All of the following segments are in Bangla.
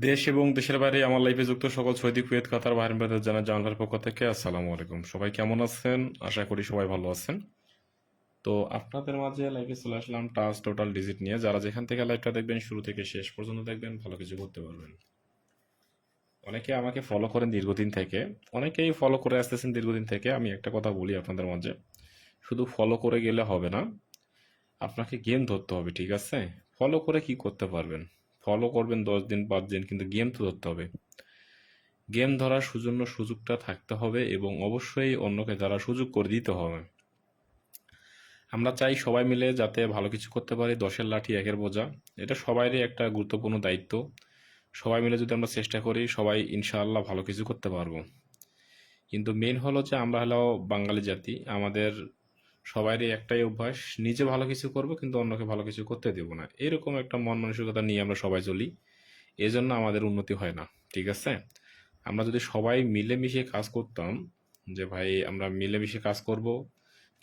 দেশ এবং দেশের বাইরে আমার লাইফে যুক্ত সকল সৌদি কুয়েত কাতার বাহরাইন ব্রাদার জানার পক্ষ থেকে আসসালামু আলাইকুম। সবাই কেমন আছেন? আশা করি সবাই ভালো আছেন। তো আপনাদের মাঝে লাইভে চলে আসলাম টাচ টোটাল ডিজিট নিয়ে। যারা যেখান থেকে লাইভটা দেখবেন শুরু থেকে শেষ পর্যন্ত দেখবেন, ভালো কিছু করতে পারবেন। অনেকে আমাকে ফলো করেন দীর্ঘদিন থেকে, অনেকেই ফলো করে আসতেছেন দীর্ঘদিন থেকে। আমি একটা কথা বলি আপনাদের মাঝে, শুধু ফলো করে গেলে হবে না, আপনাকে গেম ধরতে হবে, ঠিক আছে? ফলো করে কি করতে পারবেন? ফলো করবেন 10 দিন 5 দিন, কিন্তু গেম তো ধরতে হবে। গেম ধরার জন্য সুযোগটা থাকতে হবে এবং অবশ্যই অন্যকে ধরার সুযোগ করে দিতে হবে। আমরা চাই সবাই মিলে যাতে ভালো কিছু করতে পারি। 10-এর লাঠি 1-এর বোঝা, এটা সবারই একটা গুরুত্বপূর্ণ দায়িত্ব। সবাই মিলে যদি আমরা চেষ্টা করি, সবাই ইনশাআল্লাহ ভালো কিছু করতে পারবো। কিন্তু মেন হলো যে আমরা হলো বাঙালি জাতি, আমাদের সবারই একটাই অভ্যাস, নিজে ভালো কিছু করব কিন্তু অন্যকে ভালো কিছু করতে দেব না, এরকম একটা মন মানসিকতা নিয়ে আমরা সবাই চলি। এজন্য আমাদের উন্নতি হয় না, ঠিক আছে? আমরা যদি সবাই মিলেমিশে কাজ করতাম, যে ভাই আমরা মিলেমিশে কাজ করব,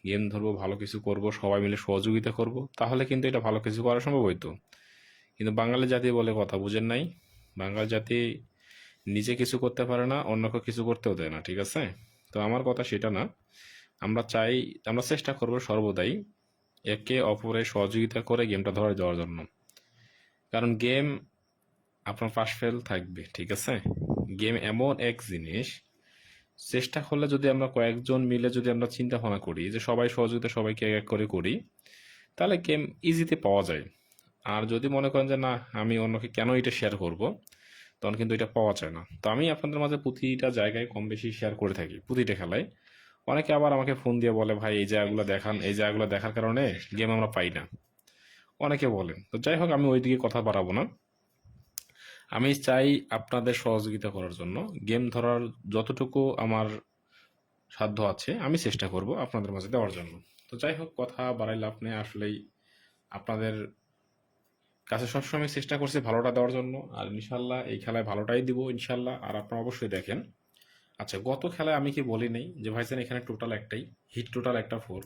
গেম ধরবো, ভালো কিছু করব, সবাই মিলে সহযোগিতা করব, তাহলে কিন্তু এটা ভালো কিছু করা সম্ভব হইতো। কিন্তু বাঙালি জাতি বলে কথা বুঝেন নাই, বাঙালি জাতি নিজে কিছু করতে পারে না, অন্যকে কিছু করতেও দেয় না, ঠিক আছে? তো আমার কথা সেটা না। আমরা চাই, আমরা চেষ্টা করব সর্বদাই একে অপরের সহযোগিতা করে গেমটা ধরে দেওয়ার জন্য। কারণ গেম আপনার পাশ ফেল থাকবে, ঠিক আছে? গেম এমন এক জিনিস, চেষ্টা করলে যদি আমরা কয়েকজন মিলে যদি আমরা চিন্তা ভাবনা করি যে সবাই সহযোগিতা সবাইকে এক এক করে করি, তাহলে গেম ইজিতে পাওয়া যায়। আর যদি মনে করেন যে না, আমি অন্যকে কেন এটা শেয়ার করব, তখন কিন্তু এটা পাওয়া যায় না। তো আমি আপনাদের মাঝে প্রতিটা জায়গায় কম বেশি শেয়ার করে থাকি, প্রতিটা খেলায়। অনেকে আবার আমাকে ফোন দিয়ে বলে, ভাই এই জায়গাগুলো দেখান, এই জায়গাগুলো দেখার কারণে গেম আমরা পাই না, অনেকে বলেন। তো যাই হোক, আমি ওইদিকে কথা বাড়াবো না। আমি চাই আপনাদের সহযোগিতা করার জন্য, গেম ধরার যতটুকু আমার সাধ্য আছে আমি চেষ্টা করব আপনাদের মাঝে দেওয়ার জন্য। তো যাই হোক, কথা বাড়াই লাভ নেই আসলেই। আপনাদের কাছে সবসময় চেষ্টা করছি ভালোটা দেওয়ার জন্য, আর ইনশাল্লাহ এই খেলায় ভালোটাই দিব ইনশাল্লাহ। আর আপনারা অবশ্যই দেখেন। আচ্ছা, গত খেলায় আমি কি বলি নেই যে ভাইজান এখানে টোটাল একটাই হিট, টোটাল একটা ফোর।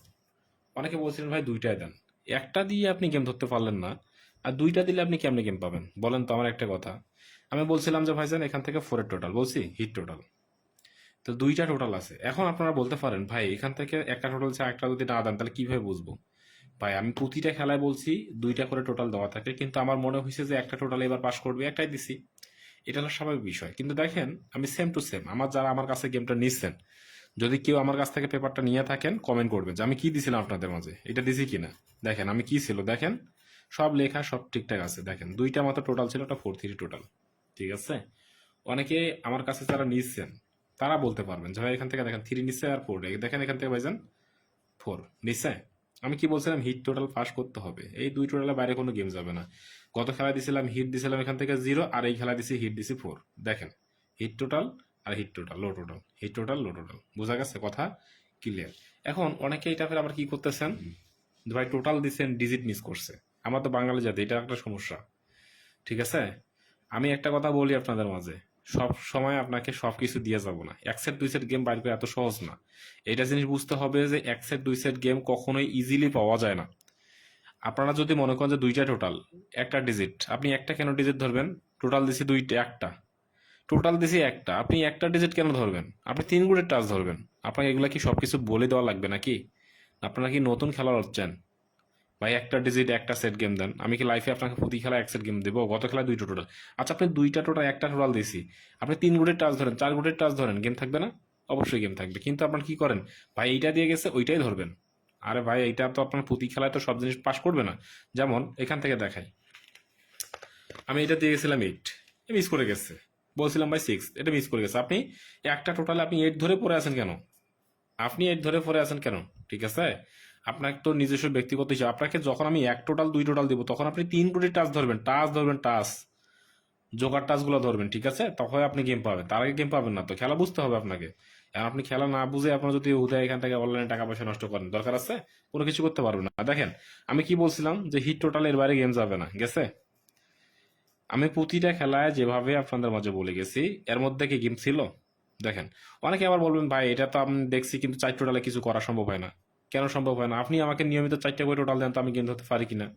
অনেকে বলছিলেন ভাই দুইটাই দেন, একটা দিয়ে আপনি গেম ধরতে পারলেন না, আর দুইটা দিলে আপনি কেমনে গেম পাবেন বলেন তো? আমার একটা কথা, আমি বলছিলাম যে ভাইজান এখান থেকে ফোরের টোটাল বলছি, হিট টোটাল তো দুইটা টোটাল আছে। এখন আপনারা বলতে পারেন ভাই এখান থেকে একটা টোটাল আছে, একটা যদি না দেন তাহলে কিভাবে বুঝবো? ভাই আমি প্রতিটা খেলায় বলছি দুইটা করে টোটাল দেওয়া থাকে, কিন্তু আমার মনে হয়েছে যে একটা টোটাল এবার পাস করবে, একটাই দিছি। এটা হলো স্বাভাবিক বিষয়। কিন্তু দেখেন, আমি সেম টু সেম, আমার যারা আমার কাছে গেমটা নিচ্ছেন, যদি কেউ আমার কাছ থেকে পেপারটা নিয়ে থাকেন কমেন্ট করবেন যে আমি কি দিছিলাম আপনাদের মাঝে, এটা দিছি কিনা। দেখেন আমি কি ছিল, দেখেন সব লেখা সব ঠিকঠাক আছে। দেখেন দুইটা মাত্র টোটাল ছিল, ওটা 4-3 টোটাল, ঠিক আছে? অনেকে আমার কাছে যারা নিচ্ছেন তারা বলতে পারবেন যে ভাই এখান থেকে দেখেন 3 নিচ্ছে আর 4, দেখেন এখান থেকে ভাইজান 4 নিচ্ছে। আমি কি বলছিলাম, হিট টোটাল পাস করতে হবে, এই দুই টোটালের বাইরে কোনো গেম যাবে না। গত খেলা দিছিলাম হিট দিছিলাম এখান থেকে 0, আর এই খেলা দিছি হিট দিছি 4। দেখেন হিট টোটাল আর হিট টোটাল, লো টোটাল, হিট টোটাল লো টোটাল, বোঝা গেছে কথা? ক্লিয়ার? এখন অনেকে এটা ফের আবার কি করতেছেন, যে ভাই টোটাল দিচ্ছেন ডিজিট মিস করছে। আমার তো বাঙালি জাতি, এটা একটা সমস্যা, ঠিক আছে? আমি একটা কথা বলি আপনাদের মাঝে, সব সময় আপনাকে সবকিছু দিয়ে যাব না। এক সেট দুই সেট গেম বাইর করা এত সহজ না। এটা জিনিস বুঝতে হবে যে এক সেট দুই সেট গেম কখনোই ইজিলি পাওয়া যায় না। আপনারা যদি মনে করেন যে দুইটা টোটাল একটা ডিজিট, আপনি একটা কেন ডিজিট ধরবেন? টোটাল দিছি দুইটা, একটা টোটাল দিছি একটা, আপনি একটা ডিজিট কেন ধরবেন? আপনি 3 গুণের টাচ ধরবেন। আপনাকে এগুলা কি সবকিছু বলে দেওয়া লাগবে নাকি? আপনারা কি নতুন খেলোয়াড় হচ্ছেন? ভাই একটা ডিজিট একটা সেট গেম দেন। আমি কি লাইফে আপনাকে প্রতি খেলা এক সেট গেম দেবো? গত খেলায় দুইটা টোটাল। আচ্ছা, আপনি দুইটা টোটাল একটা টোটাল দিছি, আপনি 3 গুণের টাচ ধরেন, 4 গুণের টাচ ধরেন, গেম থাকবে না? অবশ্যই গেম থাকবে। কিন্তু আপনার কি করেন, ভাই এইটা দিয়ে গেছে ওইটাই ধরবেন। আরে ভাই এইটা তো আপনার প্রতি খেলায় তো সব জিনিস পাস করবে না। যেমন এখান থেকে দেখাই, আমি এটা দিয়ে গেছিলাম 8, মিস করে গেছে। বলছিলাম ভাই 6, এটা মিস করে গেছে। আপনি একটা টোটালে আপনি 8 ধরে পড়ে আছেন কেন? আপনি 8 ধরে পড়ে আছেন কেন? ঠিক আছে? আপনার তো নিজস্ব ব্যক্তিগত হিসাব, আপনাকে যখন আমি এক টোটাল দুই টোটাল দিব তখন আপনি 3 কোটি টাচ ধরবেন, টাচ ধরবেন, টাচ জোগাড় টাচগুলো ধরবেন, ঠিক আছে? তখন আপনি গেম পাবেন, তার আগে গেম পাবেন না। তো খেলা বুঝতে হবে আপনাকে। এখন আপনি খেলা না বুঝে আপনার যদি হুদায় এখান থেকে অনলাইনে টাকা পয়সা নষ্ট করেন, দরকার আছে? কোনো কিছু করতে পারবেন না। দেখেন আমি কি বলছিলাম, যে হিট টোটাল এর বাইরে গেম যাবে না, গেছে? আমি প্রতিটা খেলায় যেভাবে আপনাদের মাঝে বলে গেছি, এর মধ্যে কি গেম ছিল? দেখেন, অনেকে আবার বলবেন ভাই এটা তো আমি দেখছি কিন্তু 4 টোটালে কিছু করা সম্ভব হয় না। কেন সম্ভব হয় না? আপনি আমাকে নিয়মিত 4টা করে টোটাল দেন, তো আমি গেম ধরতে পারি কিনা?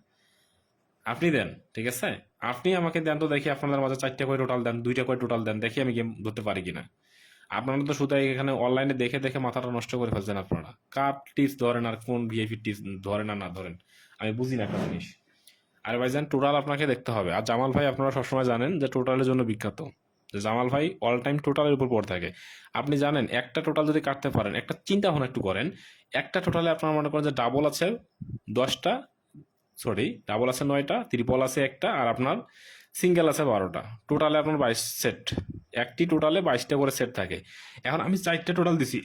আপনি দেন, ঠিক আছে? আপনি আমাকে দেন তো দেখি, আপনাদের মাঝে 4টা করে টোটাল দেন, 2টা করে টোটাল দেন, দেখি আমি গেম ধরতে পারি কিনা। আপনারা তো শুধু এখানে অনলাইনে দেখে দেখে মাথাটা নষ্ট করে ফেলছেন আপনারা। কার টিপস ধরেন আর কোন ভিআইপি টিপস ধরেন আর না ধরেন, আমি বুঝি না একটা জিনিস। আরে ভাইজান, টোটাল আপনাকে দেখতে হবে। আর জামাল ভাই, আপনারা সবসময় জানেন যে টোটালের জন্য বিখ্যাত, যে জামাল ভাই অল টাইম টোটালের উপর পড়ে থাকে। আপনি জানেন একটা টোটাল যদি কাটতে পারেন, একটা চিন্তা ভাবনা একটু করেন, একটা টোটালে আপনারা মনে করেন যে ডাবল আছে 10টা, সরি ডাবল আছে 9টা, ত্রিপল আছে একটা, আর আপনার সিঙ্গেল আছে 12টা, টোটালে আপনার 22 সেট। একটি টোটালে 22টা করে সেট থাকে। এখন আমি 4টে টোটাল দিছি,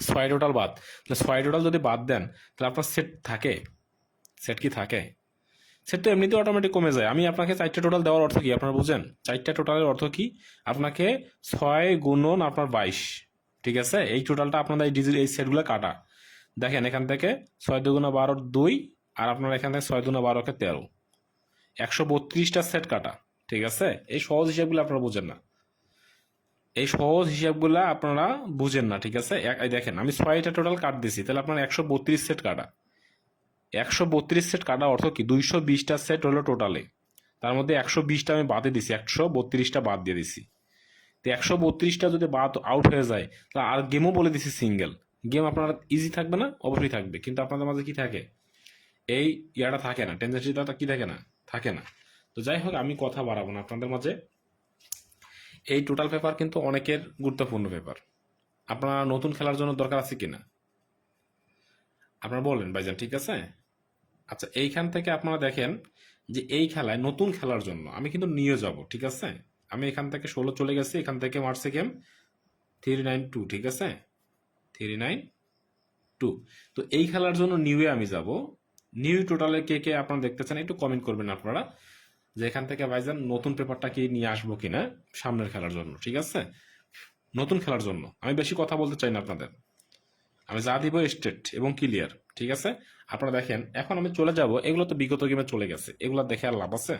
6 টোটাল বাদ, তাহলে 6 টোটাল যদি বাদ দেন, তাহলে আপনার সেট থাকে? সেট কি থাকে? সেট তো এমনিতে অটোমেটিক কমে যায়। আমি আপনাকে 4টে টোটাল দেওয়ার অর্থ কি আপনারা বুঝেন? 4টা টোটালের অর্থ কি? আপনাকে 6 গুণন আপনার 22, ঠিক আছে? এই টোটালটা আপনাদের এই সেটগুলো কাটা। দেখেন এখান থেকে 6 × 2 = 12 2, আর আপনার এখান থেকে 6 × 2 = 13, 132টা সেট কাটা, ঠিক আছে? এই সহজ হিসাবগুলো আপনারা বুঝেন না, এই সহজ হিসাবগুলো আপনারা বুঝেন না, ঠিক আছে? এই দেখেন আমি 6টা টোটাল কাট দিছি, তাহলে আপনার 132 সেট কাটা। 132 সেট কাটা অর্থ কি? 220টা সেট হলো টোটালে, তার মধ্যে 120টা আমি বাদে দিছি, 132টা বাদ দিয়ে দিছি। তো 132টা যদি বাদ আউট হয়ে যায়, তাহলে আর গেমও বলে দিছি সিঙ্গেল। গেম আপনার ইজি থাকবে না? অবশ্যই থাকবে, কিন্তু আপনাদের মাঝে কি থাকে? এই ইয়াটা থাকে না, টেন্ডেন্সিটা কি থাকে না? থাকে না। তো যাই হোক, আমি কথা বাড়াবো না আপনাদের মাঝে। এই টোটাল পেপার কিন্তু অনেকের গুরুত্বপূর্ণ পেপার। আপনারা নতুন খেলার জন্য দরকার আছে কিনা আপনারা বলেন ভাইজান, ঠিক আছে? আচ্ছা, এইখান থেকে আপনারা দেখেন যে এই খেলায় নতুন খেলার জন্য আমি কিন্তু নিয়ে যাব, ঠিক আছে? আমি এখান থেকে 16 চলে গেছি, এখান থেকে মারছে গেম 392, ঠিক আছে? 392। তো এই খেলার জন্য নিউয়ে আমি যাব। নিউ টোটালে কে কে আপনারা দেখতে চান একটু কমেন্ট করবেন আপনারা, যে এখান থেকে ভাইজান নতুন পেপারটা কি নিয়ে আসবো কিনা সামনের খেলার জন্য, ঠিক আছে? নতুন খেলার জন্য আমি বেশি কথা বলতে চাই না আপনাদের, আমি যা দিব স্ট্রেট এবং ক্লিয়ার, ঠিক আছে? আপনারা দেখেন, এখন আমি চলে যাব, এগুলো তো বিগত গেমে চলে গেছে, এগুলো দেখে আর লাভ আছে?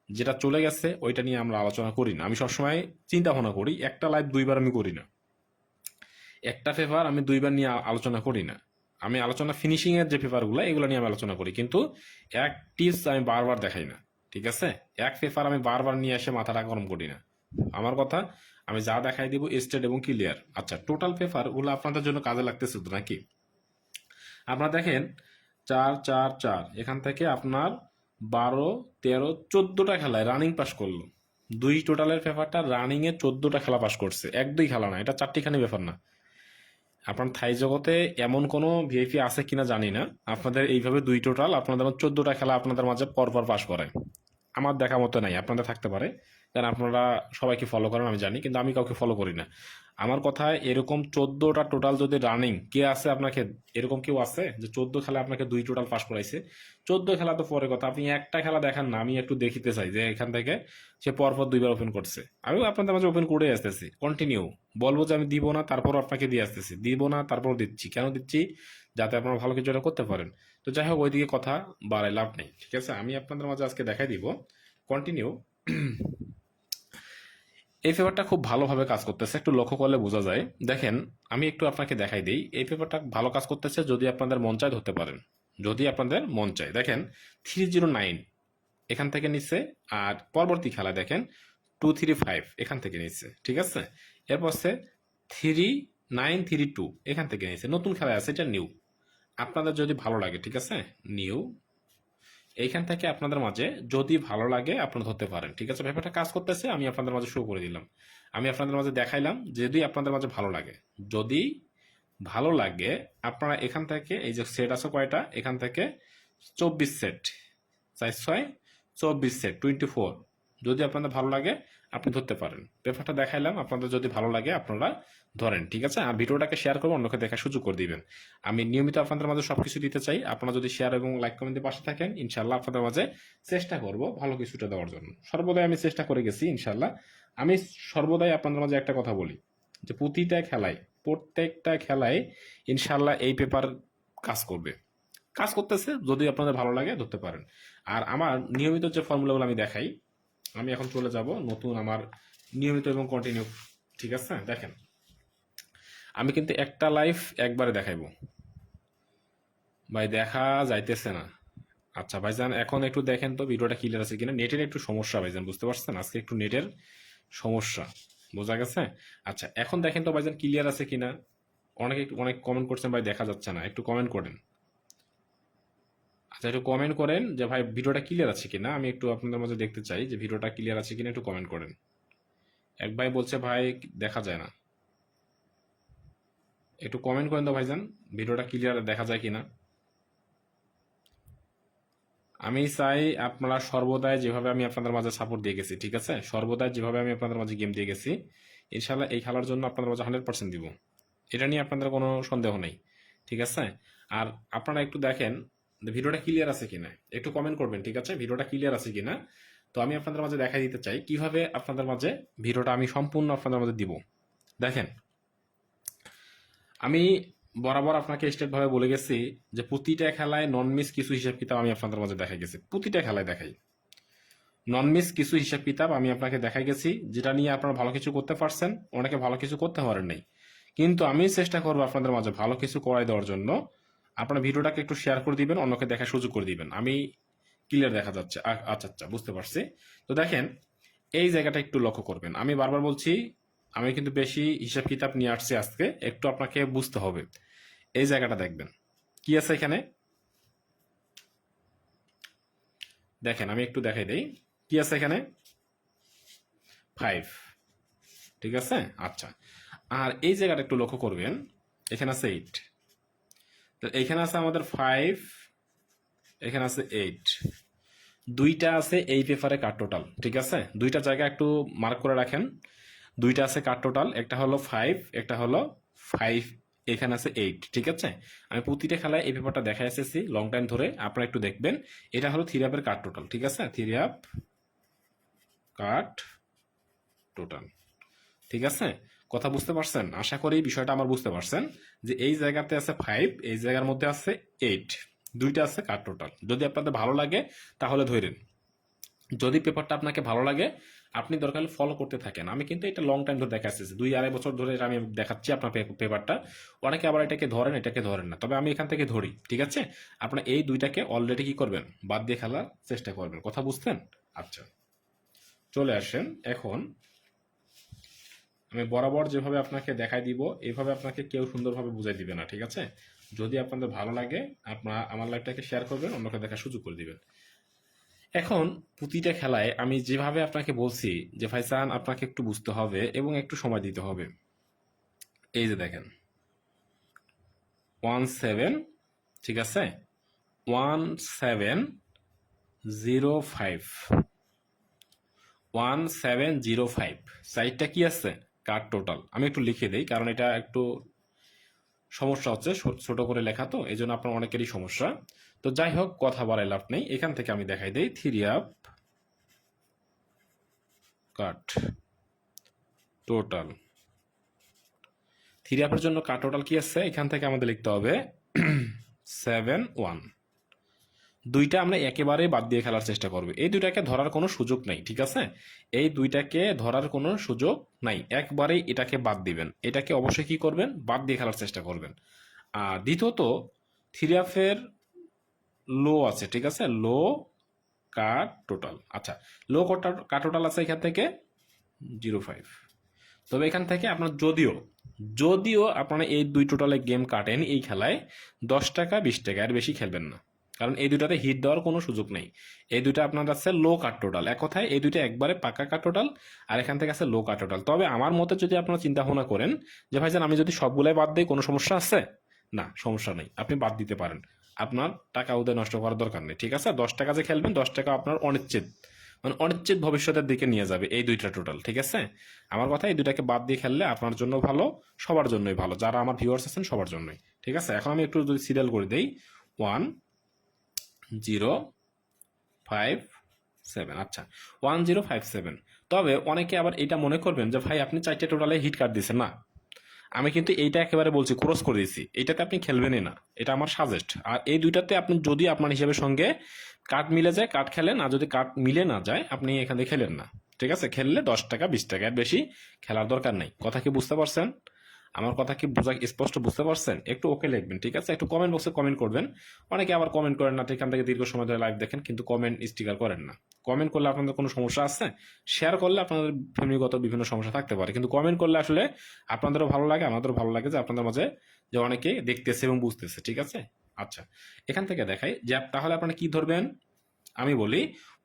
যেটা চলে গেছে ওইটা নিয়ে আমরা আলোচনা করি না। আমি সবসময় চিন্তা ভাবনা করি, একটা লাইভ 2বার আমি করি না, একটা পেপার আমি 2বার নিয়ে আলোচনা করি না। আমি আলোচনা ফিনিশিং এর যে পেপারগুলো, এগুলো নিয়ে আমি আলোচনা করি, কিন্তু এক টিপস আমি বারবার দেখাই না, ঠিক আছে? এক পেপার আমি বারবার নিয়ে এসে মাথাটা গরম করি না। আমার কথা, আমি যা দেখাই দিব স্ট্রেট এবং ক্লিয়ার। আচ্ছা, টোটাল পেপার গুলো আপনাদের জন্য কাজে লাগতেছে তো নাকি? আপনারা দেখেন 4 4 4, এখান থেকে আপনার 12 13 14টা খেলায় রানিং পাস করলো। দুই টোটালের পেপারটা রানিং এ 14টা খেলা পাস করছে, 1 2 খেলা না, এটা 4টিখানি ব্যাপার না। আপনার থাই জগতে এমন কোনো ভিআইপি আছে কিনা জানি না, আপনাদের এইভাবে দুই টোটাল আপনাদের 14টা খেলা আপনাদের মাঝে পরপর পাস করায়। আমার দেখা মতো নাই, আপনাদের থাকতে পারে, কারণ আপনারা সবাইকে ফলো করেন আমি জানি, কিন্তু আমি কাউকে ফলো করি না। আমার কথায় এরকম 14টা টোটাল যদি রানিং কে আছে আপনাকে, এরকম কেউ আছে যে 14 খেলা আপনাকে 2 টোটাল পাস করাইছে? 14 খেলা তো পরে কথা, আপনি একটা খেলা দেখান না, আমি একটু দেখিতে চাই যে এখান থেকে সে পরপর 2বার ওপেন করছে। আমিও আপনাদের মাঝে ওপেন করে আসতেছি কন্টিনিউ, বলবো যে আমি দিব না তারপর আপনাকে দিয়ে আসতেছি, দিব না তারপর দিচ্ছি। কেন দিচ্ছি? যাতে আপনারা ভালো কিছু একটা করতে পারেন। তো যাই হোক, ওইদিকে কথা বাড়াই লাভ নেই, ঠিক আছে? আমি আপনাদের মাঝে আজকে দেখাই দিব কন্টিনিউ। এই পেপারটা খুব ভালোভাবে কাজ করতেছে, একটু লক্ষ্য করলে বোঝা যায়। দেখেন আমি একটু আপনাকে দেখাই দিই, এই পেপারটা ভালো কাজ করতেছে যদি আপনাদের মন চায় ধরতে পারেন, যদি আপনাদের মন চায়। দেখেন 309 এখান থেকে নিচ্ছে, আর পরবর্তী খেলা দেখেন 235 এখান থেকে নিচ্ছে, ঠিক আছে? এরপর সে 3932 এখান থেকে নিচ্ছে, নতুন খেলা আছে, এটা নিউ। আপনাদের যদি ভালো লাগে, ঠিক আছে, নিউ এইখান থেকে আপনাদের মাঝে যদি ভালো লাগে আপনারা ধরতে পারেন, ঠিক আছে? ব্যাপারটা কাজ করতেছে, আমি আপনাদের মাঝে শো করে দিলাম, আমি আপনাদের মাঝে দেখাইলাম। যদি আপনাদের মাঝে ভালো লাগে, যদি ভালো লাগে, আপনারা এখান থেকে এই যে সেট আছে কয়টা, এখান থেকে 24 সেট, 4 6 24 সেট 24, যদি আপনাদের ভালো লাগে আপনি ধরতে পারেন। পেপারটা দেখাইলাম, আপনাদের যদি ভালো লাগে আপনারা ধরেন, ঠিক আছে? আর ভিডিওটাকে শেয়ার করবেন, অন্যকে দেখার সুযোগ করে দিবেন। আমি নিয়মিত আপনাদের মাঝে সবকিছু দিতে চাই, আপনারা যদি শেয়ার এবং লাইক কমেন্টের পাশে থাকেন, ইনশাল্লাহ আপনাদের মাঝে চেষ্টা করব ভালো কিছুটা দেওয়ার জন্য। সর্বদাই আমি চেষ্টা করে গেছি ইনশাল্লাহ। আমি সর্বদাই আপনাদের মাঝে একটা কথা বলি, যে প্রত্যেকটা খেলায় ইনশাল্লাহ এই পেপার কাজ করবে, কাজ করতেছে। যদি আপনাদের ভালো লাগে ধরতে পারেন। আর আমার নিয়মিত যে ফর্মুলাগুলো আমি দেখাই, আমি এখন চলে যাব নতুন আমার নিয়মিত এবং কন্টিনিউ, ঠিক আছে? দেখেন আমি কিন্তু একটা লাইভ একবারে দেখাইবো, ভাই দেখা যাইতেছে না, আচ্ছা ভাইজান, এখন একটু দেখেন তো ভিডিওটা ক্লিয়ার আছে কিনা। নেটের একটু সমস্যা ভাইজান, বুঝতে পারছেন, আজকে একটু নেটের সমস্যা, বোঝা গেছে। আচ্ছা এখন দেখেন তো ভাইজান ক্লিয়ার আছে কিনা। অনেকে অনেক কমেন্ট করছেন ভাই দেখা যাচ্ছে না, একটু কমেন্ট করেন। আচ্ছা একটু কমেন্ট করেন যে ভাই ভিডিওটা ক্লিয়ার আছে কিনা, আমি একটু আপনাদের মাঝে দেখতে চাই যে ভিডিওটা ক্লিয়ার আছে কিনা, একটু কমেন্ট করেন। এক ভাই বলছে ভাই দেখা যায় না, একটু কমেন্ট করেন তো ভাইজান ভিডিওটা ক্লিয়ার দেখা যায় কিনা। আমি চাই আপনারা সর্বদাই যেভাবে আমি আপনাদের মাঝে সাপোর্ট দিয়ে গেছি, ঠিক আছে, সর্বদাই যেভাবে আমি আপনাদের মাঝে গেম দিয়ে গেছি, ইনশাল্লাহ এই খেলার জন্য আপনাদের মাঝে 100% দিব। এটা নিয়ে আপনাদের কোনো সন্দেহ নেই, ঠিক আছে। আর আপনারা একটু দেখেন যে ভিডিওটা ক্লিয়ার আছে কিনা, একটু কমেন্ট করবেন, ঠিক আছে, ভিডিওটা ক্লিয়ার আছে কিনা। তো আমি আপনাদের মাঝে দেখাই দিতে চাই কিভাবে আপনাদের মাঝে ভিডিওটা আমি সম্পূর্ণ আপনাদের মাঝে দিব। দেখেন, আমি বরাবর আপনাকে স্টেটভাবে বলে গেছি যে প্রতিটা খেলায় নন মিস কিছু হিসাব কিতাব আমি আপনাদের মাঝে দেখাই গেছি, প্রতিটা খেলায় দেখাই নন মিস কিছু হিসাব কিতাব আমি আপনাকে দেখাই গেছি, যেটা নিয়ে আপনারা ভালো কিছু করতে পারছেন, অনেকে ভালো কিছু করতে পারেন নাই। কিন্তু আমি চেষ্টা করবো আপনাদের মাঝে ভালো কিছু করাই দেওয়ার জন্য। আপনার ভিডিওটাকে একটু শেয়ার করে দিবেন, অন্যকে দেখার সুযোগ করে দিবেন। আমি ক্লিয়ার দেখা যাচ্ছে, আচ্ছা আচ্ছা বুঝতে পারছি। তো দেখেন এই জায়গাটা একটু লক্ষ্য করবেন, আমি বারবার বলছি আমি কিন্তু বেশি হিসাব কিতাব নিয়ে আসছি আজকে, একটু আপনাকে বুঝতে হবে। এই জায়গাটা দেখবেন কি আছে এখানে, দেখেন আমি একটু দেখাই দেই কি আছে এখানে, 5, ঠিক আছে। আচ্ছা, আর এই জায়গাটা একটু লক্ষ্য করবেন, এখানে আছে 8, তো এখানে আছে আমাদের 5, এখানে আছে 8, দুইটা আছে এই পেপারে কাট টোটাল, ঠিক আছে, দুইটা জায়গা একটু মার্ক করে রাখেন। দুইটা আছে কাট টোটাল, একটা হলো 5, একটা হলো 5, এখানে আছে 8, ঠিক আছে। আমি প্রতিটা খেলায় এই পেপারটা দেখা এসেছি লং টাইম ধরে, আপনারা একটু দেখবেন। এটা হলো 3 আপের কাট টোটাল, ঠিক আছে, 3 আপ কাট টোটাল, ঠিক আছে। কথা বুঝতে পারছেন, আশা করি বিষয়টা আমার বুঝতে পারছেন যে এই জায়গাতে আছে 5, এই জায়গার মধ্যে আছে 8, দুইটা আছে কাট টোটাল। যদি আপনাদের ভালো লাগে তাহলে ধরেন, যদি পেপারটা আপনাকে ভালো লাগে আপনি দরকার হলে ফলো করতে থাকেন। আমি কিন্তু এটা লং টাইম ধরে দেখাচ্ছি, 2-2.5 বছর ধরে এটা আমি দেখাচ্ছি আপনার পেপারটা। অনেকে আবার এটাকে ধরেন এটাকে ধরেন না, তবে আমি এখান থেকে ধরি, ঠিক আছে। আপনার এই দুইটাকে অলরেডি কি করবেন, বাদ দিয়ে খেলার চেষ্টা করবেন, কথা বুঝতেন। আচ্ছা চলে আসেন এখন, আমি বরাবর যেভাবে আপনাকে দেখাই দিব এইভাবে আপনাকে কেউ সুন্দরভাবে বুঝাই দিবে না, ঠিক আছে। যদি আপনাদের ভালো লাগে আপনারা আমার লাইভটাকে শেয়ার করবেন, অন্যকে দেখার সুযোগ করে দিবেন। এখন প্রতিটা খেলায় আমি যেভাবে আপনাকে বলছি যে ভাইসান আপনাকে একটু বুঝতে হবে এবং একটু সময় দিতে হবে। এই যে দেখেন 17, ঠিক আছে, 1705, 1705 সাইডটা কি আছে কার টোটাল। আমি একটু লিখে দেই কারণ এটা একটু সমস্যা হচ্ছে, ছোট করে লেখা তো এই জন্য আপনার অনেকেরই সমস্যা। তো যাই হোক কথা বলাই লাভ নেই, এখান থেকে আমি দেখাই দেই 3 আপ কাট টোটাল। 3 আপের জন্য কাট টোটাল কি আছে, এখান থেকে আমাদের লিখতে হবে 7-1। দুইটা আমরা একেবারে বাদ দিয়ে খেলার চেষ্টা করব, এই দুইটাকে ধরার কোনো সুযোগ নাই, ঠিক আছে, এই দুইটাকে ধরার কোনো সুযোগ নাই, একবারেই এটাকে বাদ দিবেন, এটাকে অবশ্যই কি করবেন, বাদ দিয়ে খেলার চেষ্টা করবেন। আর দ্বিতীয়ত 3 আপের লো আছে, ঠিক আছে, লো কাট টোটাল। আচ্ছা লো কাট টোটাল আছে এখান থেকে 05। তবে এখান থেকে আপনার যদিও যদিও আপনারা এই দুই টোটালে গেম কাটেন এই খেলায় 10 টাকা 20 টাকা, এর বেশি খেলবেন না, কারণ এই দুটাতে হিট দেওয়ার কোনো সুযোগ নেই। এই দুইটা আপনার আছে লো কাট টোটাল, এক কথায় এই দুইটা একবারে পাকা কাট টোটাল, আর এখান থেকে আছে লো কাট টোটাল। তবে আমার মতে যদি আপনারা চিন্তা ভাবনা করেন যে ভাইজান আমি যদি সবগুলাই বাদ দিই কোনো সমস্যা আছে, না সমস্যা নেই, আপনি বাদ দিতে পারেন, আপনার টাকা উদয় নষ্ট করার দরকার নেই, ঠিক আছে। 10 টাকা যে খেলবেন 10 টাকা আপনার অনিশ্চিত, মানে অনিশ্চিত ভবিষ্যতের দিকে নিয়ে যাবে এই দুইটা টোটাল, ঠিক আছে। আমার কথা এই দুইটাকে বাদ দিয়ে খেললে আপনার জন্য ভালো, সবার জন্যই ভালো, যারা আমার ভিউয়ার্স আছেন সবার জন্যই, ঠিক আছে। এখন আমি একটু যদি সিরিয়াল করে দেই 1057, আচ্ছা 1057। তবে অনেকে আবার এটা মনে করবেন যে ভাই আপনি 4টে টোটালে হিট কার্ড দিচ্ছেন, না আমি কিন্তু এইটা একেবারে বলছি ক্রস করে দিয়েছি, এটাতে আপনি খেলবেনই না, এটা আমার সাজেস্ট। আর এই দুইটাতে আপনি যদি আপনার হিসেবের সঙ্গে কার্ড মিলে যায় কার্ড খেলেন, আর যদি কার্ড মিলে না যায় আপনি এখান থেকে খেলেন না, ঠিক আছে। খেললে 10 টাকা 20 টাকা, এর বেশি খেলার দরকার নেই, কথা কি বুঝতে পারছেন। আমার কথা কি স্পষ্ট বুঝতে পারছেন? একটু ওকে লিখবেন, ঠিক আছে? একটু কমেন্ট বক্সে কমেন্ট করবেন। অনেকে আবার কমেন্ট করেন না, এখান থেকে দীর্ঘ সময় ধরে লাইভ দেখেন কিন্তু কমেন্ট স্টিকার করেন না। কমেন্ট করলে আপনাদের কোনো সমস্যা আছে? শেয়ার করলে আপনাদের ফ্যামিলিগত বিভিন্ন সমস্যা থাকতে পারে, কিন্তু কমেন্ট করলে আসলে আপনাদেরও ভালো লাগে, আমাদেরও ভালো লাগে যে আপনাদের মাঝে যে অনেকে দেখতেছে এবং বুঝতেছে, ঠিক আছে? আচ্ছা, এখান থেকে দেখাই যে তাহলে আপনারা কি ধরবেন। আমি বলি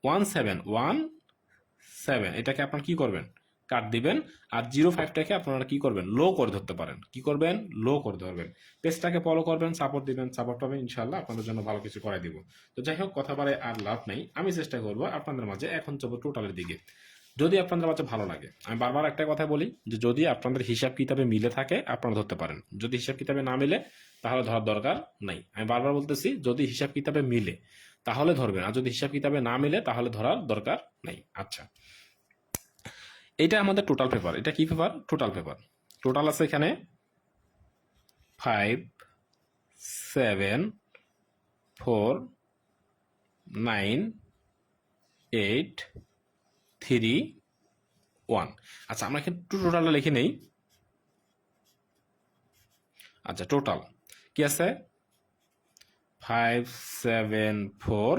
1717, এটাকে আপনারা কি করবেন, কাট দিবেন। আর 05টাকে আপনারা কি করবেন, লো করে ধরতে পারেন। কি করবেন, লো করে ধরবেন। পেজটাকে ফলো করবেন, সাপোর্ট দিবেন, সাপোর্ট পাবেন, ইনশাল্লাহ আপনাদের জন্য ভালো কিছু করাই দিব। তো যাই হোক, কথা বারে আর লাভ নাই, আমি চেষ্টা করব আপনাদের মাঝে এখন যাবো টোটালের দিকে। যদি আপনাদের মাঝে ভালো লাগে, আমি বারবার একটা কথা বলি যে যদি আপনাদের হিসাব কিতাবে মিলে থাকে আপনারা ধরতে পারেন, যদি হিসাব কিতাবে না মিলে তাহলে ধরার দরকার নাই। আমি বারবার বলতেছি যদি হিসাব কিতাবে মিলে তাহলে ধরবেন, আর যদি হিসাব কিতাবে না মিলে তাহলে ধরার দরকার নাই। আচ্ছা, এটা আমাদের টোটাল পেপার। এটা কি পেপার? Total paper. টোটাল আছে এখানে 5 7 4 9 8 3 1। আচ্ছা, আমরা এখানে টোটালটা লিখে নেই। আচ্ছা, টোটাল কি আছে? 5 7 4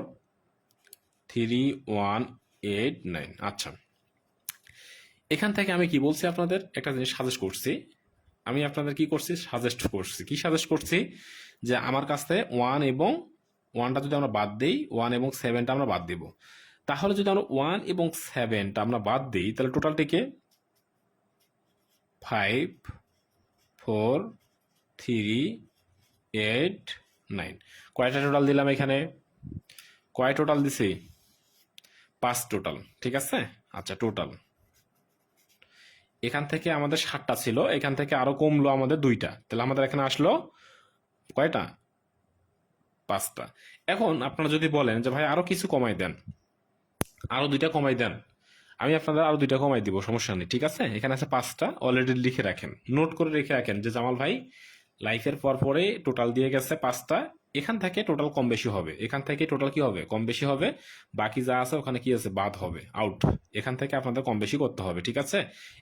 3 1 8 9। আচ্ছা, এখান থেকে আমি কি বলছি, আপনাদের একটা জিনিস সাজেস্ট করছি। আমি আপনাদের কি করছি, সাজেস্ট করছি। কি সাজেস্ট করছি? যে আমার কাছ থেকে 1 এবং 1টা যদি আমরা বাদ দিই, 1 এবং 7টা আমরা বাদ দিব। তাহলে যদি আমরা 1 এবং 7টা আমরা বাদ দিই তাহলে টোটালটিকে 5 4 3 8 9। কয়টা টোটাল দিলাম এখানে? কয় টোটাল দিছি? 5 টোটাল, ঠিক আছে? আচ্ছা, টোটাল এখান থেকে আমাদের 7টা ছিল, এখান থেকে আরো কমলো আমাদের 2টা, তাহলে আমাদের এখানে আসলো কয়টা? 5টা। এখন আপনারা যদি বলেন যে ভাই আরো কিছু কমাই দেন, আরো 2টা কমাই দেন, আমি আপনাদের আরো 2টা কমাই দিব, সমস্যা নেই, ঠিক আছে? এখানে আছে 5টা, অলরেডি লিখে রাখেন, নোট করে রেখে রাখেন যে জামাল ভাই লাইফের পর পরে টোটাল দিয়ে গেছে 5টা, এখান থেকে টোটাল কম বেশি হবে, এখান থেকে টোটাল কি হবে, কম বেশি হবে, বাকি যা আছে ওখানে কি আছে, বাদ হবে, আউট। এখান থেকে আপনাদের কম বেশি করতে হবে, ঠিক আছে?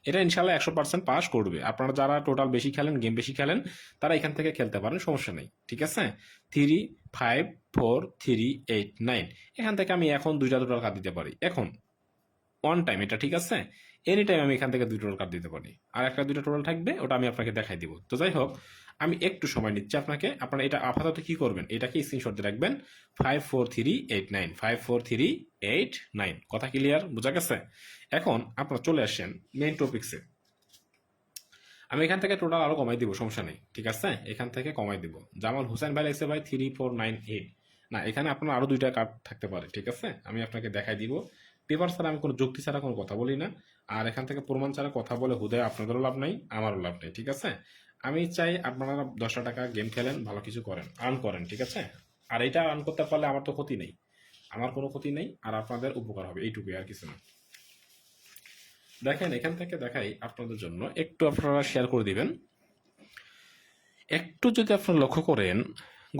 এটা ইনশাল্লাহ 100% পাস করবে। আপনারা যারা টোটাল বেশি খেলেন, গেম বেশি খেলেন, তারা এখান থেকে খেলতে পারেন, সমস্যা নেই, ঠিক আছে? 3 5 4 3 8 9, এখান থেকে আমি এখন 2টা টোটাল কাট দিতে পারি এখন ওয়ান টাইম, এটা ঠিক আছে? এনি টাইম আমি এখান থেকে 2 টোটাল কাট দিতে পারি, আর একটা 2টা টোটাল থাকবে, ওটা আমি আপনাকে দেখাই দিব। তো যাই হোক, আমি একটু সময় নিচ্ছি আপনাকে। আপনারা এটা আপাতত কি করবেন, এটাকে স্ক্রিনশট দিয়ে রাখবেন। 54389, 54389। কথা ক্লিয়ার, বোঝা গেছে? এখন আপনারা চলে আসেন মেইন টপিক্সে। আমি এখান থেকে টোটাল আরো কমাই দিব, সমস্যা নেই, ঠিক আছে? এখান থেকে কমাই দিব। জামাল হোসেন ভাই লাগছে ভাই 3498। না, এখানে আপনার আরো 2টা কার্ড থাকতে পারে, ঠিক আছে? আমি আপনাকে দেখাই দিব। পেপার ছাড়া আমি কোনো যুক্তি ছাড়া কোনো কথা বলি না, আর এখান থেকে প্রমাণ ছাড়া কথা বলে হুদয় আপনাদেরও লাভ নাই, আমারও লাভ নেই, ঠিক আছে? আমি চাই আপনারা 10টা টাকা গেম খেলেন, ভালো কিছু করেন, আর্ন করেন, ঠিক আছে? আর এটা আর্ন করতে পারলে আমার তো ক্ষতি নেই, আমার কোনো ক্ষতি নেই, আর আপনাদের উপকার হবে, এইটুকুই, আর কিছু না। দেখেন, এখান থেকে দেখাই আপনাদের জন্য, একটু আপনারা শেয়ার করে দিবেন। একটু যদি আপনারা লক্ষ্য করেন,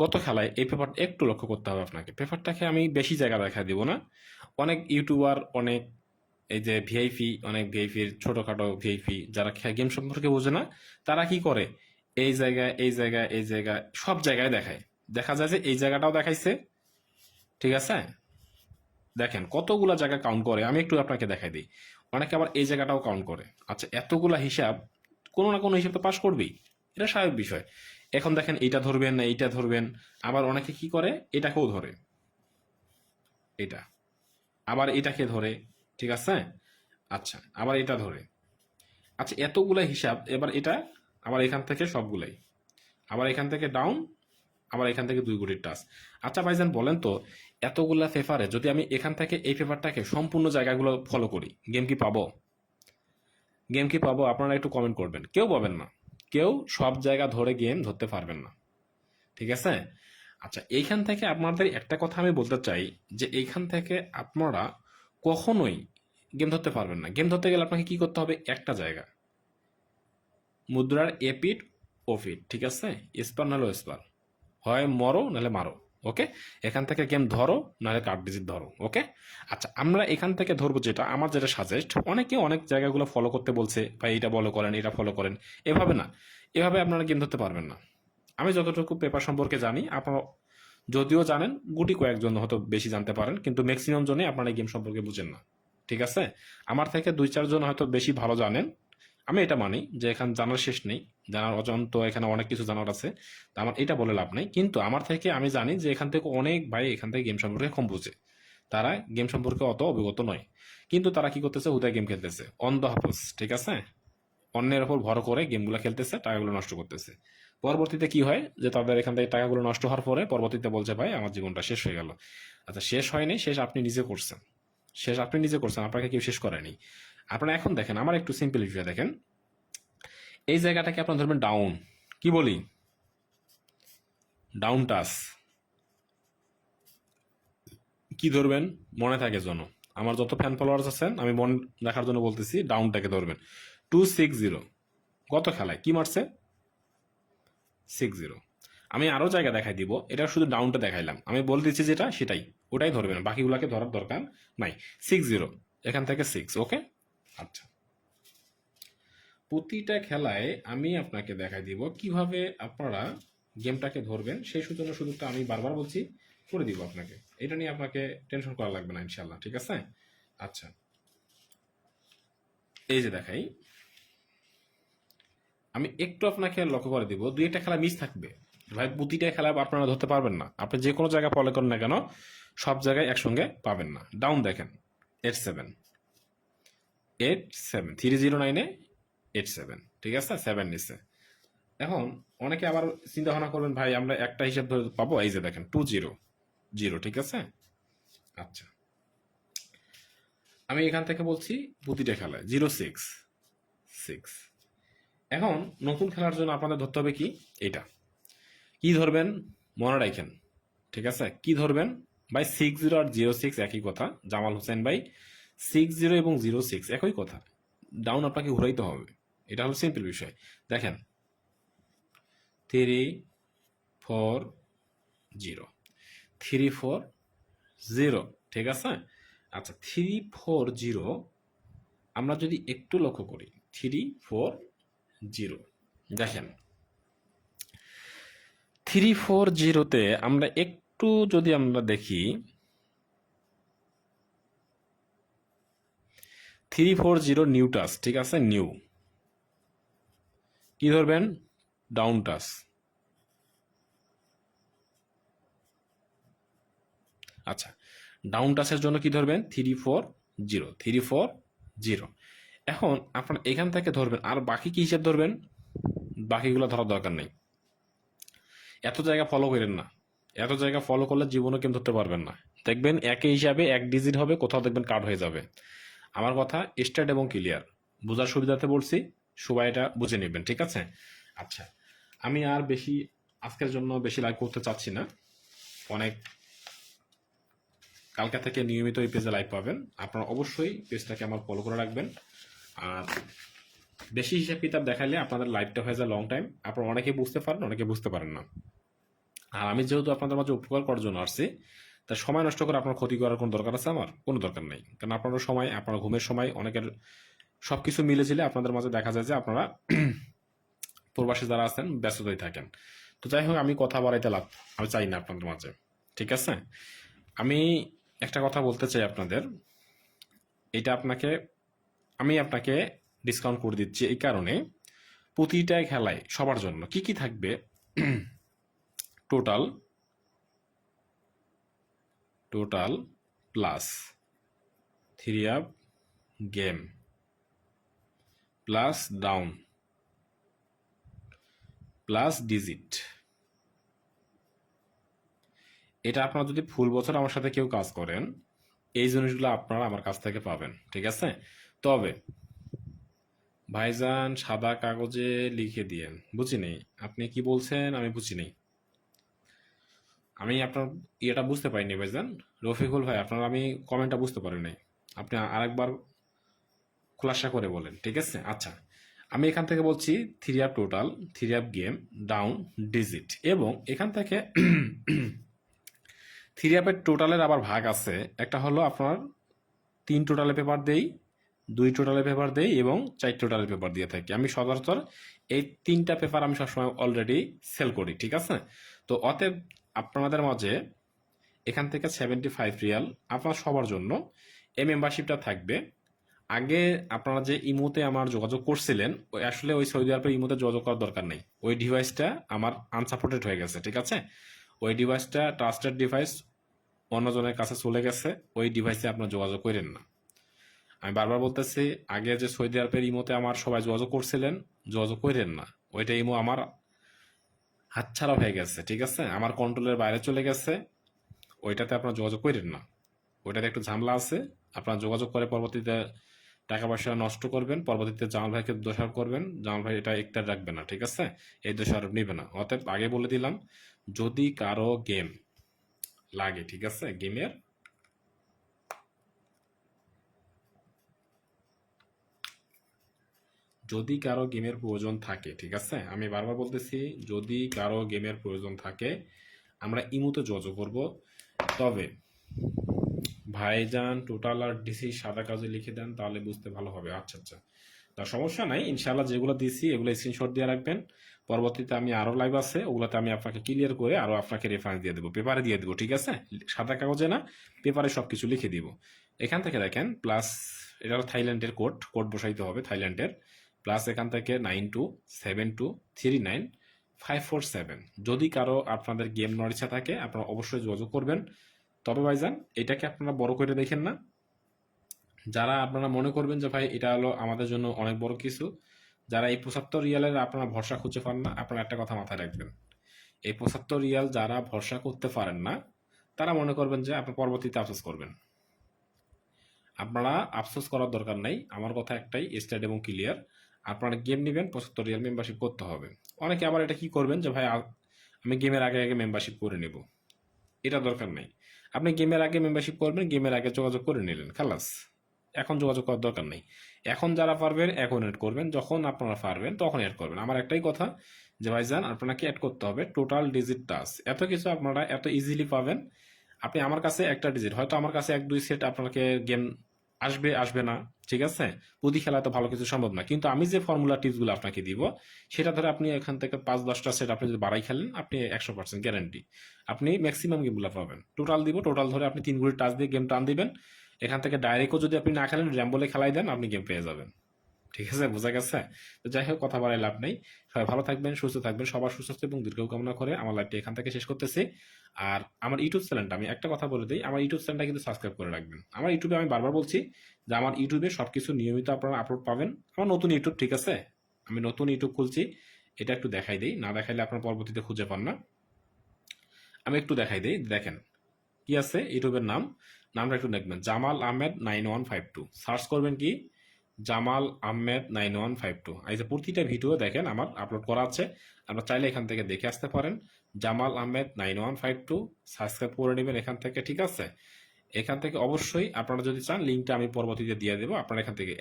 গত খেলায় এই পেপারটা একটু লক্ষ্য করতে হবে আপনাকে। পেপারটাকে আমি বেশি জায়গা দেখা দিব না। অনেক ইউটিউবার, অনেক এই যে ভিআইপি, অনেক ভিআইপির ছোটখাটো ভিআইপি যারা গেম সম্পর্কে বোঝে না, তারা কি করে, এই জায়গায় এই জায়গায় এই জায়গায় সব জায়গায় দেখায়। দেখা যায় যে এই জায়গাটাও দেখাইছে, ঠিক আছে? দেখেন কতগুলা জায়গা কাউন্ট করে, আমি একটু আপনাকে দেখাই দিই। অনেকে আবার এই জায়গাটাও কাউন্ট করে। আচ্ছা, এতগুলা হিসাব, কোনো না কোনো হিসাব তো পাস করবেই, এটা স্বাভাবিক বিষয়। এখন দেখেন এইটা ধরবেন না এইটা ধরবেন, আবার অনেকে কি করে এটাকেও ধরে, এটা আবার এটাকে ধরে, ঠিক আছে? আচ্ছা, আবার এটা ধরে। আচ্ছা, এতগুলা হিসাব, এবার এটা আবার এখান থেকে সবগুলাই, আবার এখান থেকে ডাউন, আবার এখান থেকে 2 কোটির টাচ। আচ্ছা ভাইজান বলেন তো, এতগুলা পেপারে যদি আমি এখান থেকে এই পেপারটাকে সম্পূর্ণ জায়গাগুলো ফলো করি, গেম কি পাবো? গেম কি পাবো? আপনারা একটু কমেন্ট করবেন। কেউ পাবেন না, কেউ সব জায়গা ধরে গেম ধরতে পারবেন না, ঠিক আছে? আচ্ছা, এইখান থেকে আপনাদের একটা কথা আমি বলতে চাই যে এইখান থেকে আপনারা কখনোই গেম ধরতে পারবেন না। গেম ধরতে গেলে আপনাকে কি করতে হবে, একটা জায়গা, মুদ্রার এপিট ওপিট, ঠিক আছে? স্পার নাহলে স্পার, হয় মরো নাহলে মারো, ওকে, এখান থেকে গেম ধরো, নাহলে কার্ড ডিজিট ধরো। ওকে, আচ্ছা আমরা এখান থেকে ধরবো যেটা আমার যেটা সাজেস্ট, অনেকে অনেক জায়গাগুলো ফলো করতে বলছে, ভাই এটা ফলো করেন, এটা ফলো করেন। এভাবে না, এভাবে আপনারা গেম ধরতে পারবেন না। আমি যতটুকু পেপার সম্পর্কে জানি, আপনারা যদিও জানেন, গুটি কয়েকজন হয়তো বেশি জানতে পারেন, কিন্তু ম্যাক্সিমাম জনই আপনারা এই গেম সম্পর্কে বুঝেন না। ঠিক আছে, আমার থেকে 2-4 জন হয়তো বেশি ভালো জানেন। আমি এটা মানি যে এখানে জানার শেষ নেই, জানার অজন্ত এখানে অনেক কিছু জানার আছে। তা আমার এটা বলে লাভ নেই, কিন্তু আমার থেকে আমি জানি যে এখান থেকে অনেক ভাই এখান থেকে গেম সম্পর্কে কম বুঝে। তারা গেম সম্পর্কে অত অবগত নয়, কিন্তু তারা কি করতেছে, হুদায় গেম খেলতেছে অন দ্য হাফস। ঠিক আছে, অন্যের ওপর ভর করে গেমগুলো খেলতেছে, টাকাগুলো নষ্ট করতেছে। পরবর্তীতে কি হয় যে তাদের এখান থেকে টাকাগুলো নষ্ট হওয়ার পরে পরবর্তীতে বলছে, ভাই আমার জীবনটা শেষ হয়ে গেল। আচ্ছা, শেষ হয়নি, শেষ আপনি নিজে করছেন। শেষ আপনি নিজে করছেন, আপনাকে কেউ শেষ করেনি। আপনারা এখন দেখেন, আমার একটু সিম্পল বিষয় দেখেন, এই জায়গাটাকে আপনার ধরবেন ডাউন, কি বলি, ডাউন টাচ। কি ধরবেন, মনে থাকে যেন। আমার যত ফ্যান ফলোয়ার্স আছেন, আমি মনে রাখার জন্য বলতেছি, ডাউনটাকে ধরবেন। 260 গত খেলায় কি মারছে, 60। আমি আরো জায়গা দেখাই দিব, এটা শুধু ডাউনটা দেখাইলাম, আমি বলে দিচ্ছি যেটা সেটাই, ওটাই ধরবেন, বাকিগুলাকে ধরার দরকার নাই। 60 এখান থেকে 6। ওকে, আচ্ছা প্রতিটা খেলায় আমি আপনাকে দেখাই দিব কিভাবে আপনারা গেমটাকে ধরবেন, সেই সুযোগটা আমি বারবার বলছি, করে দিব আপনাকে। এটা নিয়ে আপনাকে টেনশন করা লাগবে না ইনশাল্লাহ। ঠিক আছে, আচ্ছা এই যে দেখাই, আমি একটু আপনাকে লক্ষ্য করে দিব, 2-1টা খেলা মিস থাকবে ভাই, প্রতিটা খেলা আপনারা ধরতে পারবেন না। আপনি যে কোনো জায়গায় ফলো করেন না কেন, সব জায়গায় একসঙ্গে পাবেন না। ডাউন দেখেন, 87, 87, 309-এ 87। ঠিক আছে, 7 নিচ্ছে। এখন অনেকে আবার চিন্তা ভাবনা করবেন, ভাই আমরা একটা হিসাব ধরে পাবো, এই যে দেখেন 200। ঠিক আছে, আচ্ছা আমি এখান থেকে বলছি প্রতিটা খেলায় 066। এখন নতুন খেলার জন্য আপনাদের ধরতে হবে কি, এটা কি ধরবেন, মনে রাখেন। ঠিক আছে, কি ধরবেন ভাই, 60 আর 06 একই কথা। জামাল হোসেন ভাই, 60 এবং 06 একই কথা। ডাউন আপনাকে ঘুরাইতে হবে, এটা হলো সিম্পল বিষয়। দেখেন 340, 340। ঠিক আছে, আচ্ছা 340 আমরা যদি একটু লক্ষ্য করি, 340 দেখেন, 340-তে আমরা একটু যদি আমরা দেখি, 340 নিউ টাচ। ঠিক আছে, নিউ কি ধরবেন, ডাউন টাচ। আচ্ছা, ডাউন টাচের জন্য কি ধরবেন, 340। এখন আপনার এখান থেকে ধরবেন, আর বাকি কি হিসাব ধরবেন, বাকিগুলো ধরার দরকার নেই। এত জায়গা ফলো করেন না, এত জায়গা ফলো করলে জীবনে কেউ ধরতে পারবেন না। দেখবেন একই হিসাবে এক ডিজিট হবে, কোথাও দেখবেন কাট হয়ে যাবে। আমার কথা স্ট্রেট এবং ক্লিয়ার, বোঝার সুবিধাতে বলছি, সবাই এটা বুঝে নেবেন। ঠিক আছে, আচ্ছা আমি আর বেশি আজকের জন্য বেশি লাইভ করতে চাচ্ছি না। অনেক কালকা থেকে নিয়মিত এই পেজে লাইভ পাবেন। আপনারা অবশ্যই পেজটাকে আমার ফলো করে রাখবেন। আর বেশি হিসাব কিতাব দেখাইলে আপনাদের লাইভটা হয়ে যায় লং টাইম, আপনারা অনেকে বুঝতে পারেন, অনেকে বুঝতে পারেন না। আর আমি যেহেতু আপনাদের মাঝে উপকার করার জন্য আসছি, তা সময় নষ্ট করে আপনার ক্ষতি করার কোনো দরকার আছে, আমার কোনো দরকার নেই। কারণ আপনারও সময়, আপনার ঘুমের সময়, অনেকের সব কিছু মিলেছিলে আপনাদের মাঝে দেখা যায় যে আপনারা প্রবাসী যারা আছেন ব্যস্ততায় থাকেন। তো যাই হোক, আমি কথা বাড়াইতে লাভ আমি চাই না আপনাদের মাঝে। ঠিক আছে, আমি একটা কথা বলতে চাই আপনাদের, এটা আমি আপনাকে ডিসকাউন্ট করে দিচ্ছি এই কারণে, প্রতিটা খেলায় সবার জন্য কি কি থাকবে, total plus 3 up game plus down plus digit. এটা আপনারা যদি ফুল বছর আমার সাথে কেউ কাজ করেন, এই জিনিসগুলো আপনারা আমার কাছ থেকে পাবেন। ঠিক আছে, তবে ভাইজান সাদা কাগজে লিখে দিয়েন, বুঝি নেই আপনি কি বলছেন, আমি বুঝি নেই, আমি আপনার ইয়েটা বুঝতে পারিনি ভাইজান। রফিকুল ভাই, আপনার আমি কমেন্টটা বুঝতে পারি নাই, আপনি আরেকবার খোলাসা করে বলেন। ঠিক আছে, আচ্ছা আমি এখান থেকে বলছি 3 up total, 3 up game, down, digit, এবং এখান থেকে থ্রি অ্যাপের টোটালের আবার ভাগ আছে, একটা হলো আপনার 3 টোটালে পেপার দেই, 2 টোটালে পেপার দেই এবং 4 টোটালে পেপার দিয়ে থাকি। আমি সচরাচর এই 3টা পেপার আমি সবসময় অলরেডি সেল করি, ঠিক আছে। তো অতএব আপনাদের মাঝে এখান থেকে 75 রিয়াল আপনার সবার জন্য এই মেম্বারশিপটা থাকবে। আগে আপনারা যে ইমোতে আমার যোগাযোগ করছিলেন, ওই আসলে ওই সৌদি আরবের ইমোতে যোগাযোগ করার দরকার নেই। ওই ডিভাইসটা আমার আনসাপোর্টেড হয়ে গেছে, ঠিক আছে। ওই ডিভাইসটা ট্রাস্টেড ডিভাইস, অন্যজনের কাছে চলে গেছে। ওই ডিভাইসে আপনার যোগাযোগ করেন না। আমি বারবার বলতেছি, আগে যে সৌদি আরবের ইমোতে আমার সবাই যোগাযোগ করছিলেন, যোগাযোগ করেন না। ওইটা ইমো আমার হাতছাড়া হয়ে গেছে, ঠিক আছে, আমার কন্ট্রোলের বাইরে চলে গেছে। ওইটাতে আপনার যোগাযোগ করেন না। ওইটাতে একটু ঝামেলা আছে। আপনার যোগাযোগ করে পরবর্তীতে টাকা পয়সা নষ্ট করবেন, পরবর্তীতে জামাল ভাইকে দোষারোপ করবেন, জামাল ভাই এটা ইখতিয়ার রাখবে না, ঠিক আছে, এই দোষারোপ নিবে না। অতএব আগে বলে দিলাম, যদি কারো গেম লাগে, ঠিক আছে, গেমের যদি কারো গেমের প্রয়োজন থাকে, ঠিক আছে, আমি বারবার বলতেছি, যদি কারো গেমের প্রয়োজন থাকে আমরা ইমুতে যোগাযোগ করব। তবে ভাইজান টোটাল আর ডিসি সাদা কাজে লিখে দেন, তাহলে বুঝতে ভালো হবে। আচ্ছা আচ্ছা, তা সমস্যা নাই, ইনশাল্লাহ যেগুলো দিছি এগুলো স্ক্রিনশট দিয়ে রাখবেন। পরবর্তীতে আমি আরো লাইভ আছে, ওগুলোতে আমি আপনাকে ক্লিয়ার করে আরো আপনাকে রেফারেন্স দিয়ে দেবো, পেপারে দিয়ে দেবো, ঠিক আছে। সাদা কাগজে না, পেপারে সবকিছু লিখে দিব। এখান থেকে দেখেন প্লাস, এটা হলো থাইল্যান্ডের কোড, কোড বসাইতে হবে থাইল্যান্ডের। প্লাস এখান থেকে 927239 547। যদি কারো আপনাদের গেম নেওয়ার ইচ্ছা থাকে আপনারা অবশ্যই যোগাযোগ করবেন। তবে ভাইজান এটাকে আপনারা বড় করে দেখেন না। যারা আপনারা মনে করবেন যে ভাই এটা হলো আমাদের জন্য অনেক বড় কিছু, যারা এই 75 রিয়ালের আপনারা ভরসা খুঁজে পান না, আপনারা একটা কথা মাথায় রাখবেন, এই 75 রিয়াল যারা ভরসা করতে পারেন না, তারা মনে করবেন যে আপনার পরবর্তীতে আফসোস করবেন। আপনারা আফসোস করার দরকার নাই, আমার কথা একটাই স্ট্রেট এবং ক্লিয়ার। আপনারা গেম নেবেন, 75 রিয়াল মেম্বারশিপ করতে হবে। অনেকে আবার এটা কি করবেন যে ভাই আমি গেমের আগে আগে মেম্বারশিপ করে নেব, এটা দরকার নাই। আপনি গেমের আগে মেম্বারশিপ করবেন, গেমের আগে যোগাযোগ করে নিলেন, খালাস। এখন যোগাযোগ করার দরকার নেই। এখন যারা পারবেন এখন অ্যাড করবেন, যখন আপনারা পারবেন তখন অ্যাড করবেন। আমার একটাই কথা যে ভাইজান আপনাকে অ্যাড করতে হবে টোটাল ডিজিট টাচ। এত কিছু আপনারা এত ইজিলি পাবেন। আপনি আমার কাছে একটা ডিজিট, হয়তো আমার কাছে 1-2 সেট আপনাকে গেম আসবে আসবে না, ঠিক আছে, প্রতি খেলায় তো ভালো কিছু সম্ভব না, কিন্তু আমি যে ফর্মুলা টিপসগুলো আপনাকে দিব সেটা ধরে আপনি এখান থেকে 5-10টা সেট আপনি যদি বাড়াই খেলেন, আপনি 100% গ্যারান্টি আপনি ম্যাক্সিমাম গেমগুলো পাবেন। টোটাল দিব, টোটাল ধরে আপনি 3 ঘুরে টাচ দিয়ে গেম টান দিবেন। এখান থেকে ডাইরেক্টও যদি আপনি না খেলেন, র্যাম্বলে খেলাই দেন, আপনি গেম পেয়ে যাবেন, ঠিক আছে, বোঝা গেছে। তো যাই হোক, কথা বাড়ায় লাভ নেই। সবাই ভালো থাকবেন, সুস্থ থাকবেন, সবার সুস্বাস্থ্য এবং দীর্ঘ কামনা করে আমার লাইভটি এখান থেকে শেষ করতেছি। আর আমার ইউটিউব চ্যানেলটা, আমি একটা কথা বলে দিই, আমার ইউটিউব চ্যানেলটা কিন্তু সাবস্ক্রাইব করে রাখবেন। আমার ইউটিউবে আমি বারবার বলছি যে আমার ইউটিউবে সবকিছু নিয়মিত আপনারা আপলোড পাবেন। আমার নতুন ইউটিউব, ঠিক আছে, আমি নতুন ইউটিউব খুলছি, এটা একটু দেখাই দিই, না দেখাইলে আপনার পরবর্তীতে খুঁজে পান না। আমি একটু দেখাই দিই, দেখেন কি আছে ইউটিউবের নামটা একটু দেখবেন, জামাল আহমেদ 9152, সার্চ করবেন কি জামাল আহমেদ 9152। এই যে প্রতিটা ভিডিও দেখেন আমার আপলোড করা আছে, আপনারা চাইলে এখান থেকে দেখে আসতে পারেন। জামাল আহমেদ 9152 সাবস্ক্রাইব করে নেবেন এখান থেকে, ঠিক আছে। এখান থেকে অবশ্যই আপনারা যদি চান লিঙ্কটা আমি পরবর্তীতে দিয়ে দেবো, আপনারা এখান থেকে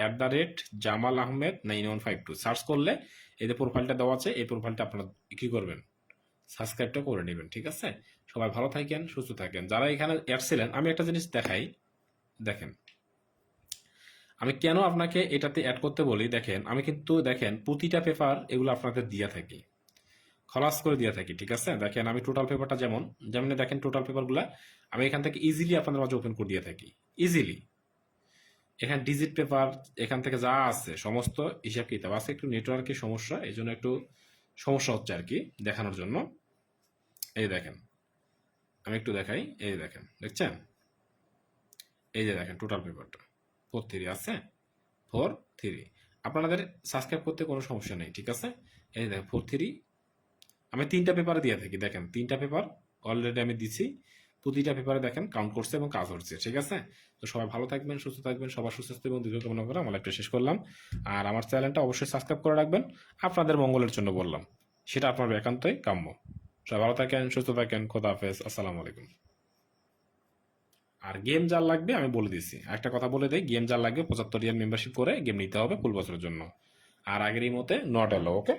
@জামাল আহমেদ 9152 সার্চ করলে এই যে প্রোফাইলটা দেওয়া আছে, এই প্রোফাইলটা আপনারা কি করবেন, সাবস্ক্রাইবটা করে নেবেন, ঠিক আছে। সবাই ভালো থাকেন, সুস্থ থাকেন। যারা এখানে এসছিলেন, আমি একটা জিনিস দেখাই, দেখেন আমি কেন আপনাকে এটাতে অ্যাড করতে বলি। দেখেন আমি কিন্তু দেখেন প্রতিটা পেপার এগুলো আপনাদের দিয়ে থাকি, খলাস করে দিয়ে থাকি, ঠিক আছে। দেখেন আমি টোটাল পেপারটা যেমন যেমন দেখেন টোটাল পেপারগুলো আমি এখান থেকে ইজিলি আপনাদের মাঝে ওপেন করে দিয়ে থাকি, ইজিলি। এখানে ডিজিট পেপার, এখান থেকে যা আছে সমস্ত হিসাব কিতাব আছে। একটু নেটওয়ার্কের সমস্যা, এই জন্য একটু সমস্যা হচ্ছে আর কি দেখানোর জন্য। এই দেখেন আমি একটু দেখাই, এই দেখেন, দেখছেন, এই যে দেখেন টোটাল পেপারটা 4-3 আছে, 4-3। আপনাদের সাবস্ক্রাইব করতে কোনো সমস্যা নেই, ঠিক আছে। এই দেখেন 4-3, আমি 3টা পেপারে দিয়ে থাকি, দেখেন 3টা পেপার অলরেডি আমি দিচ্ছি। প্রতিটা পেপারে দেখেন কাউন্ট করছে এবং কাজ হচ্ছে, ঠিক আছে। তো সবাই ভালো থাকবেন, সুস্থ থাকবেন, সবার সুস্বাস্থ্য এবং দীর্ঘ কামনা করে আমার লাইভটা শেষ করলাম। আর আমার চ্যানেলটা অবশ্যই সাবস্ক্রাইব করে রাখবেন, আপনাদের মঙ্গলের জন্য বললাম, সেটা আপনার একান্তই কাম্য। সবাই ভালো থাকেন, সুস্থ থাকেন, খোদা হাফেজ, আসসালামু আলাইকুম। আর গেম যার লাগবে আমি বলে দিচ্ছি, একটা কথা বলে দেই, গেম যার লাগবে 75 রিয়াল মেম্বারশিপ করে গেম নিতে হবে ফুল বছরের জন্য। আর আগের এই মতে নট এলো, ওকে।